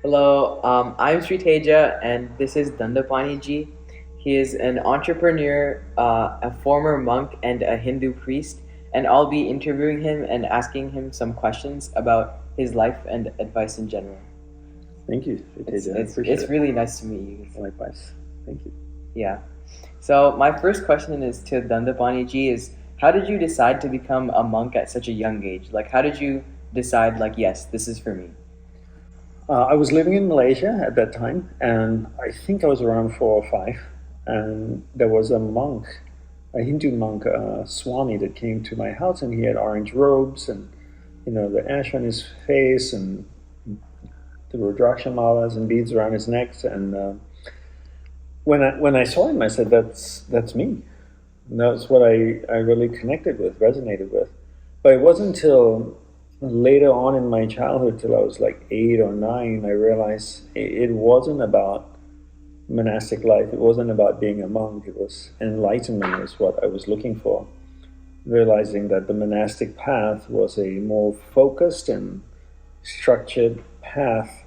Hello, I'm Sriteja, and this is Dandapani ji. He is an entrepreneur, a former monk, and a Hindu priest, and I'll be interviewing him and asking him some questions about his life and advice in general. Thank you, It's Sriteja. I it's appreciate it's it. really nice to meet you. Likewise. Thank you. Yeah. So my first question is to Dandapani ji is how did you decide to become a monk at such a young age? Like how did you decide like yes, this is for me? I was living in Malaysia at that time, and I think I was around 4 or 5. And there was a monk, a Hindu monk, Swami, that came to my house, and he had orange robes and the ash on his face and the Rudraksha malas and beads around his neck. And when I saw him, I said, "That's me." And that's what I really connected with, resonated with. But it wasn't until later on in my childhood, till I was like 8 or 9, I realized it wasn't about monastic life. It wasn't about being a monk. It was enlightenment is what I was looking for. Realizing that the monastic path was a more focused and structured path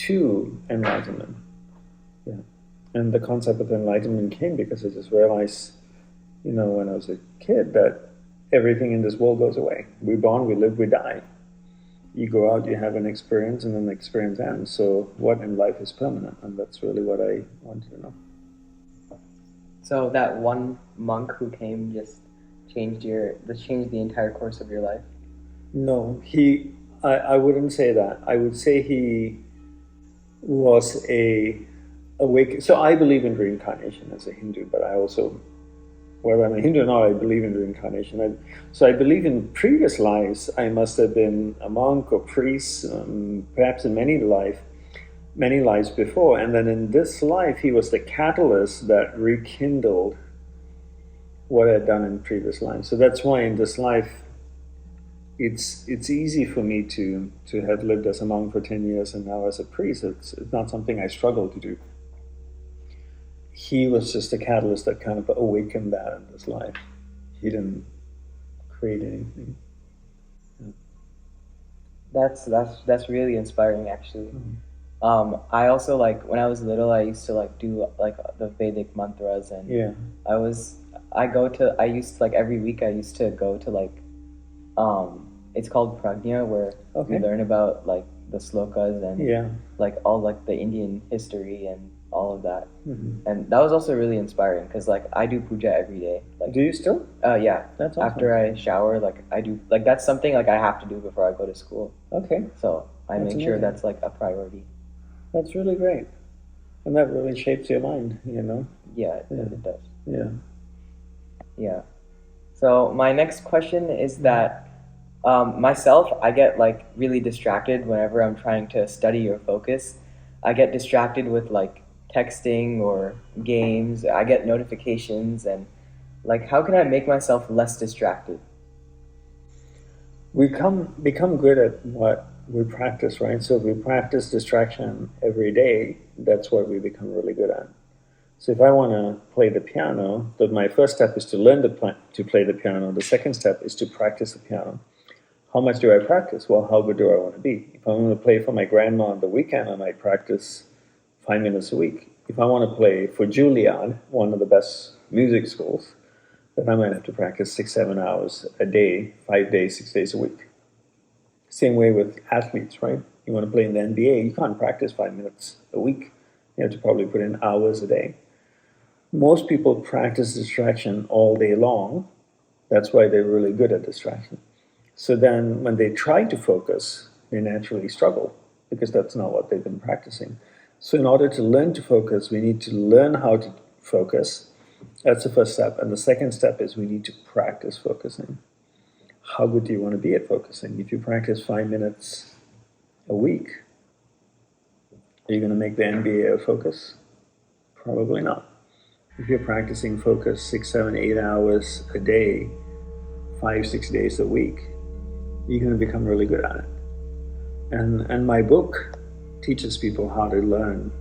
to enlightenment. Yeah. And the concept of enlightenment came because I just realized, when I was a kid, that everything in this world goes away. We're born, we live, we die. You go out, you have an experience, and then the experience ends. So what in life is permanent? And that's really what I wanted to know. So that one monk who came just changed the entire course of your life. No, I wouldn't say that. I would say he was a awake. So I believe in reincarnation as a Hindu, but I also, whether I'm a Hindu or not, I believe in reincarnation. So I believe in previous lives. I must have been a monk or priest, perhaps in many lives before. And then in this life, he was the catalyst that rekindled what I had done in previous lives. So that's why in this life, it's easy for me to have lived as a monk for 10 years and now as a priest. It's not something I struggle to do. He was just a catalyst that kind of awakened that in this life. He didn't create anything. Yeah. That's really inspiring, actually. Mm-hmm. I also like when I was little, I used to like do like the Vedic mantras, and Yeah. I was I used like every week I used to go to like it's called Pragnya where we Okay. learn about like the slokas and Yeah. like all like the Indian history and all of that. Mm-hmm. And that was also really inspiring because like I do puja every day. Like Do you still? yeah, That's awesome. after I shower, like I do like that's something like I have to do before I go to school. Okay. So I That's make sure amazing. that's like a priority. That's really great. And that really shapes your mind, Yeah, Yeah. it does. Yeah. Yeah. So my next question is that myself, I get like really distracted whenever I'm trying to study or focus. I get distracted with like texting or games. I get notifications and like how can I make myself less distracted? We become good at what we practice, right? So if we practice distraction every day, that's what we become really good at. So if I want to play the piano, then my first step is to learn to play the piano. The second step is to practice the piano. How much do I practice? Well, how good do I want to be? If I want to play for my grandma on the weekend, I might practice 5 minutes a week. If I want to play for Juilliard, one of the best music schools, then I might have to practice 6, 7 hours a day, 5 days, 6 days a week. Same way with athletes, right? You want to play in the NBA, you can't practice 5 minutes a week. You have to probably put in hours a day. Most people practice distraction all day long. That's why they're really good at distraction. So then when they try to focus, they naturally struggle because that's not what they've been practicing. So in order to learn to focus, we need to learn how to focus. That's the first step. And the second step is we need to practice focusing. How good do you want to be at focusing? If you practice 5 minutes a week, are you going to make the NBA a focus? Probably not. If you're practicing focus 6, 7, 8 hours a day, 5, 6 days a week, you're going to become really good at it. And my book teaches people how to learn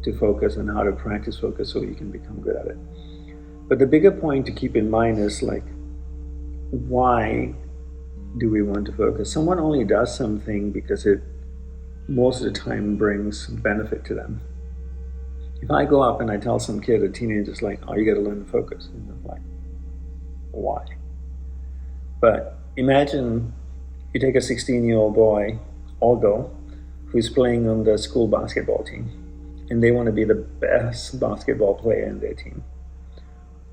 to focus and how to practice focus so you can become good at it. But the bigger point to keep in mind is like, why do we want to focus? Someone only does something because it most of the time brings benefit to them. If I go up and I tell some kid, a teenager, like, oh, you got to learn to focus, and they're like, why? But imagine you take a 16-year-old boy or girl who's playing on the school basketball team, and they want to be the best basketball player in their team.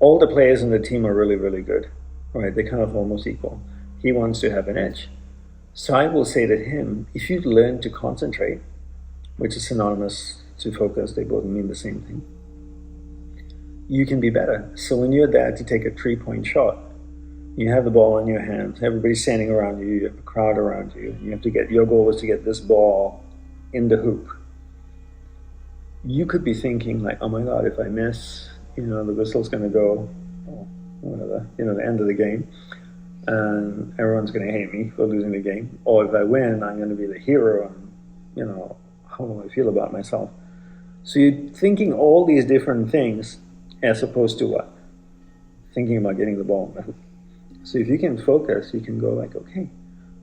All the players in the team are really, really good, right? They're kind of almost equal. He wants to have an edge. So I will say to him, if you learn to concentrate, which is synonymous to focus, they both mean the same thing, you can be better. So when you're there to take a 3-point shot, you have the ball in your hands, everybody's standing around you, you have a crowd around you, you have to get, your goal is to get this ball in the hoop. You could be thinking like, oh my God, if I miss, the whistle's going to go, whatever, the end of the game, and everyone's going to hate me for losing the game. Or if I win, I'm going to be the hero, and how will I feel about myself? So you're thinking all these different things as opposed to what? Thinking about getting the ball in the hoop. So if you can focus, you can go like, okay,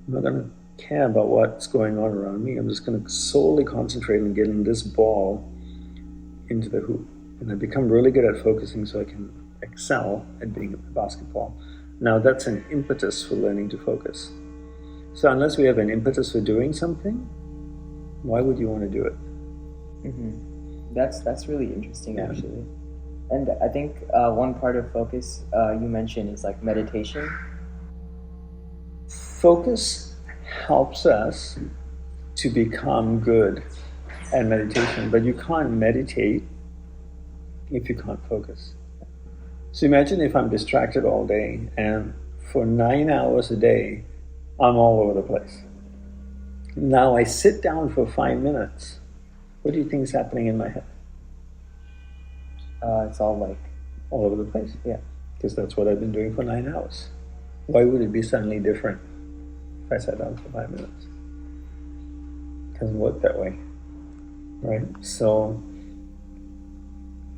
I'm not going to care about what's going on around me. I'm just going to solely concentrate on getting this ball into the hoop. And I become really good at focusing so I can excel at being a basketball. Now that's an impetus for learning to focus. So unless we have an impetus for doing something, why would you want to do it? Mm-hmm. That's really interesting, actually. And I think one part of focus you mentioned is like meditation. Focus helps us to become good at meditation, but you can't meditate if you can't focus. So imagine if I'm distracted all day and for 9 hours a day, I'm all over the place. Now I sit down for 5 minutes. What do you think is happening in my head? It's all like all over the place. Yeah. Because that's what I've been doing for 9 hours. Why would it be suddenly different if I sat down for 5 minutes? It doesn't work that way, right? So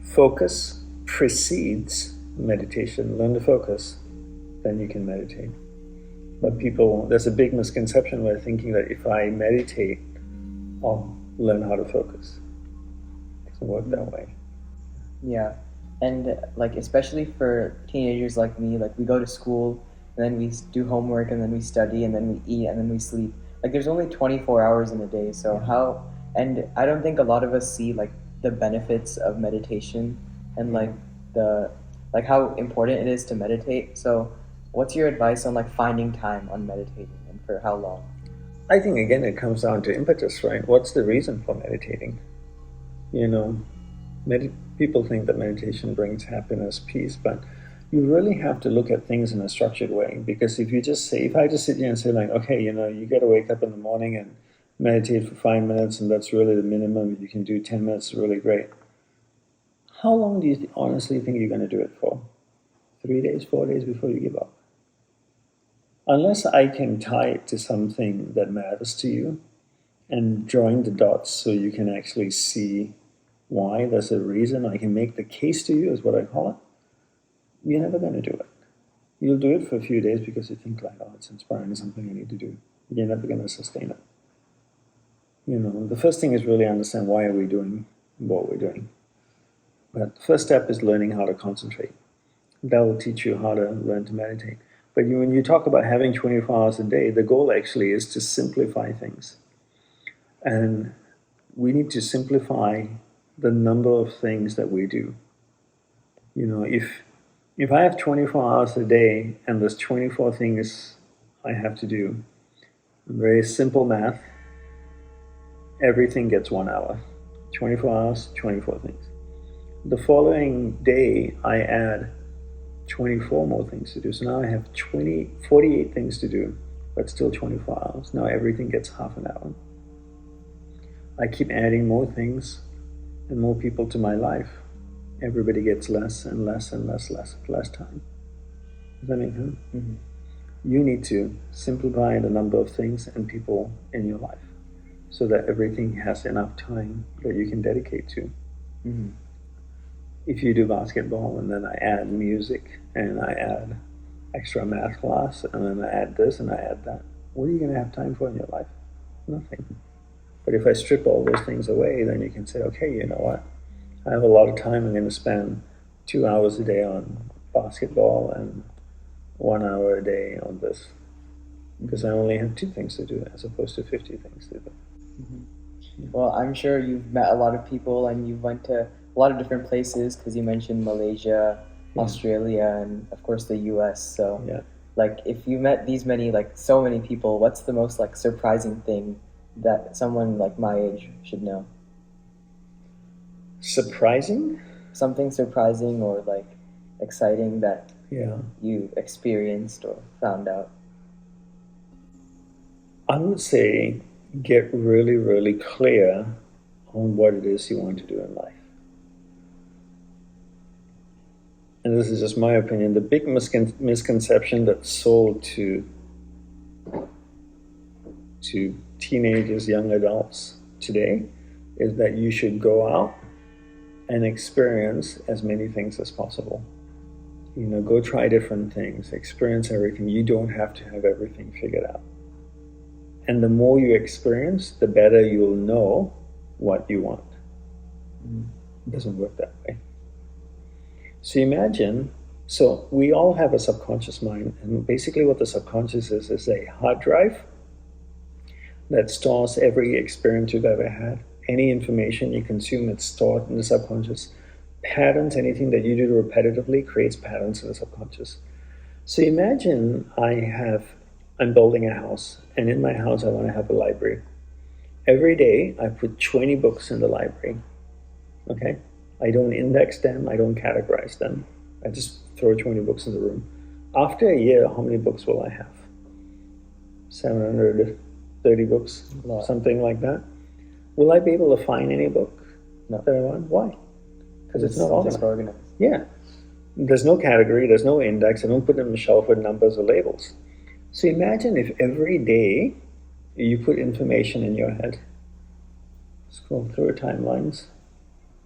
focus precedes meditation. Learn to focus, then you can meditate. But there's a big misconception where thinking that if I meditate, I'll learn how to focus. It doesn't work that way. Yeah, and like especially for teenagers like me, like we go to school and then we do homework and then we study and then we eat and then we sleep. Like there's only 24 hours in a day, so and I don't think a lot of us see like the benefits of meditation and like how important it is to meditate. So what's your advice on like finding time on meditating and for how long? I think again it comes down to impetus, right? What's the reason for meditating? People think that meditation brings happiness, peace, but you really have to look at things in a structured way. Because if I just sit here and say like, okay, you got to wake up in the morning and meditate for 5 minutes, and that's really the minimum. You can do 10 minutes, really great. How long do you honestly think you're going to do it for? 3 days, 4 days before you give up? Unless I can tie it to something that matters to you and join the dots so you can actually see why there's a reason, I can make the case to you, is what I call it, you're never going to do it. You'll do it for a few days because you think like, oh, it's inspiring, something I need to do. You're never going to sustain it. The first thing is really understand why are we doing what we're doing. But the first step is learning how to concentrate. That will teach you how to learn to meditate. But when you talk about having 24 hours a day, the goal actually is to simplify things. And we need to simplify the number of things that we do. If I have 24 hours a day and there's 24 things I have to do, very simple math, everything gets 1 hour. 24 hours, 24 things. The following day, I add 24 more things to do. So now I have 48 things to do, but still 24 hours. Now everything gets half an hour. I keep adding more things and more people to my life. Everybody gets less and less and less time. Does that make sense? Mm-hmm. You need to simplify the number of things and people in your life so that everything has enough time that you can dedicate to. Mm-hmm. If you do basketball and then I add music and I add extra math class and then I add this and I add that, what are you going to have time for in your life? Nothing. But if I strip all those things away, then you can say, okay, you know what? I have a lot of time. I'm going to spend 2 hours a day on basketball and 1 hour a day on this, because I only have two things to do as opposed to 50 things to do. Hmm. Well, I'm sure you've met a lot of people and you went to a lot of different places because you mentioned Malaysia, Yeah. Australia, and of course the US. So, Yeah. like, if you met these many, like, so many people, what's the most, like, surprising thing that someone like my age should know? Surprising? Something surprising or, like, exciting that Yeah. you experienced or found out? I would say get really, really clear on what it is you want to do in life. And this is just my opinion. The big misconception that's sold to teenagers, young adults today is that you should go out and experience as many things as possible. Go try different things, experience everything. You don't have to have everything figured out. And the more you experience, the better you'll know what you want. It doesn't work that way. So imagine, so we all have a subconscious mind, and basically what the subconscious is a hard drive that stores every experience you've ever had. Any information you consume, it's stored in the subconscious. Patterns, anything that you do repetitively creates patterns in the subconscious. So imagine I'm building a house, and in my house I want to have a library. Every day I put 20 books in the library. Okay? I don't index them, I don't categorize them. I just throw 20 books in the room. After a year, how many books will I have? 730 books, something like that. Will I be able to find any book No. that I want? Why? Because it's not organized. Disorganized. Yeah. There's no category, there's no index. I don't put them on the shelf with numbers or labels. So imagine if every day you put information in your head, scroll through timelines,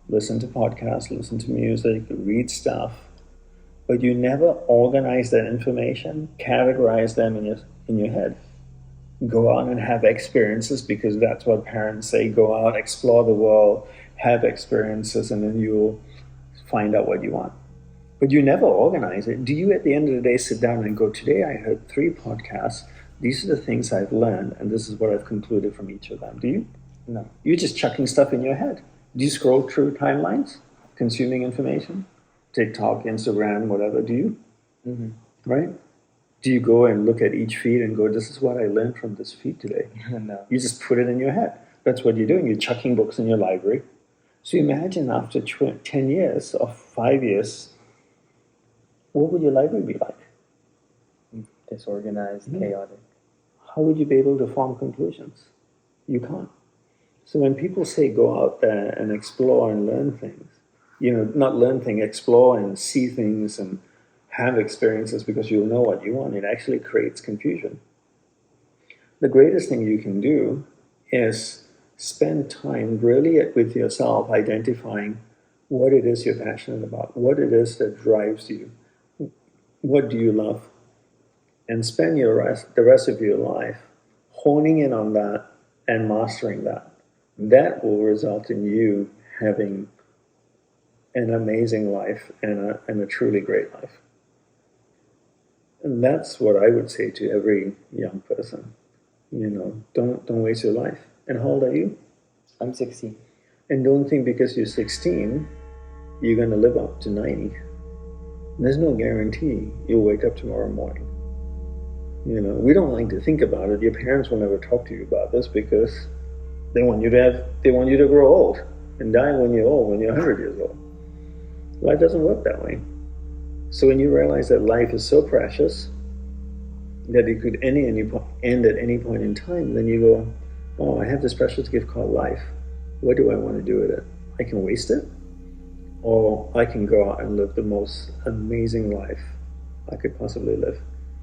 listen to podcasts, listen to music, read stuff, but you never organize that information, categorize them in your head. Go out and have experiences, because that's what parents say. Go out, explore the world, have experiences, and then you'll find out what you want. But you never organize it. Do you at the end of the day sit down and go, today I heard 3 podcasts, these are the things I've learned, and this is what I've concluded from each of them? Do you? No. You're just chucking stuff in your head. Do you scroll through timelines, consuming information? TikTok, Instagram, whatever, do you? Mm-hmm. Right? Do you go and look at each feed and go, this is what I learned from this feed today? No. You just put it in your head. That's what you're doing. You're chucking books in your library. So imagine after 10 years or 5 years, what would your library be like? Disorganized, chaotic. How would you be able to form conclusions? You can't. So when people say go out there and explore and learn things, not learn things, explore and see things and have experiences because you'll know what you want, it actually creates confusion. The greatest thing you can do is spend time really with yourself, identifying what it is you're passionate about, what it is that drives you, what do you love, and spend the rest of your life honing in on that and mastering that. That will result in you having an amazing life and a truly great life. And that's what I would say to every young person. Don't waste your life. And how old are you? I'm 16. And don't think because you're 16, you're going to live up to 90. There's no guarantee you'll wake up tomorrow morning. We don't like to think about it. Your parents will never talk to you about this because they want you to grow old and die when you're old, when you're 100 years old. Life doesn't work that way. So when you realize that life is so precious that it could end at any point in time, then you go, oh, I have this precious gift called life. What do I want to do with it? I can waste it, or I can go out and live the most amazing life I could possibly live.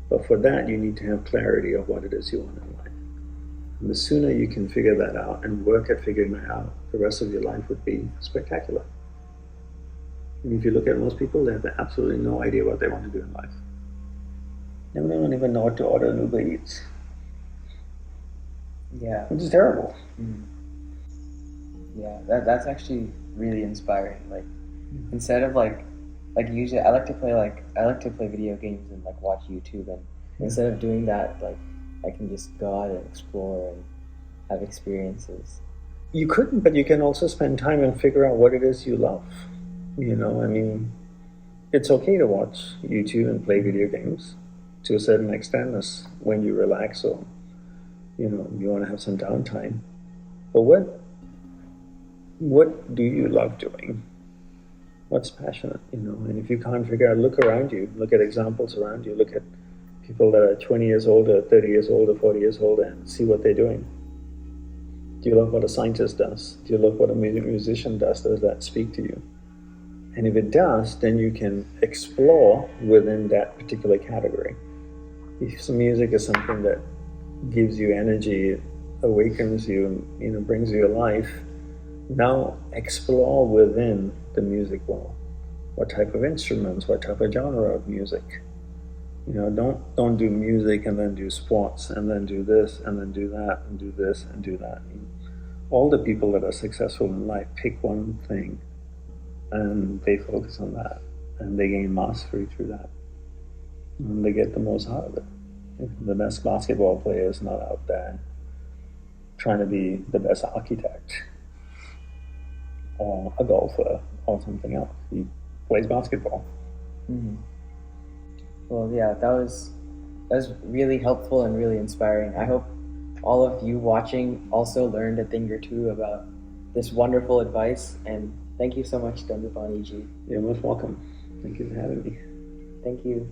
But for that, you need to have clarity of what it is you want in life. And the sooner you can figure that out and work at figuring that out, the rest of your life would be spectacular. And if you look at most people, they have absolutely no idea what they want to do in life. They don't even know what to order in Uber Eats. Yeah. Which is terrible. Yeah, that's actually really inspiring. Like instead of like usually I like to play video games and like watch YouTube, and Yeah. instead of doing that, like I can just go out and explore and have experiences. You couldn't, but you can also spend time and figure out what it is you love. I mean, it's okay to watch YouTube and play video games to a certain extent as when you relax or you want to have some downtime. But what do you love doing? What's passionate, And if you can't figure out, look around you, look at examples around you, look at people that are 20 years older, 30 years older, 40 years older, and see what they're doing. Do you love what a scientist does? Do you love what a musician does? Does that speak to you? And if it does, then you can explore within that particular category. If some music is something that gives you energy, awakens you, brings you alive, now explore within the music world. What type of instruments? What type of genre of music? Don't do music and then do sports and then do this and then do that and do this and do that. All the people that are successful in life pick one thing and they focus on that and they gain mastery through that and they get the most out of it. The best basketball player is not out there trying to be the best architect or a golfer or something else. He plays basketball. Mm-hmm. Well, yeah, that was really helpful and really inspiring. I hope all of you watching also learned a thing or two about this wonderful advice. And thank you so much, Dandapani ji. You're most welcome. Thank you for having me. Thank you.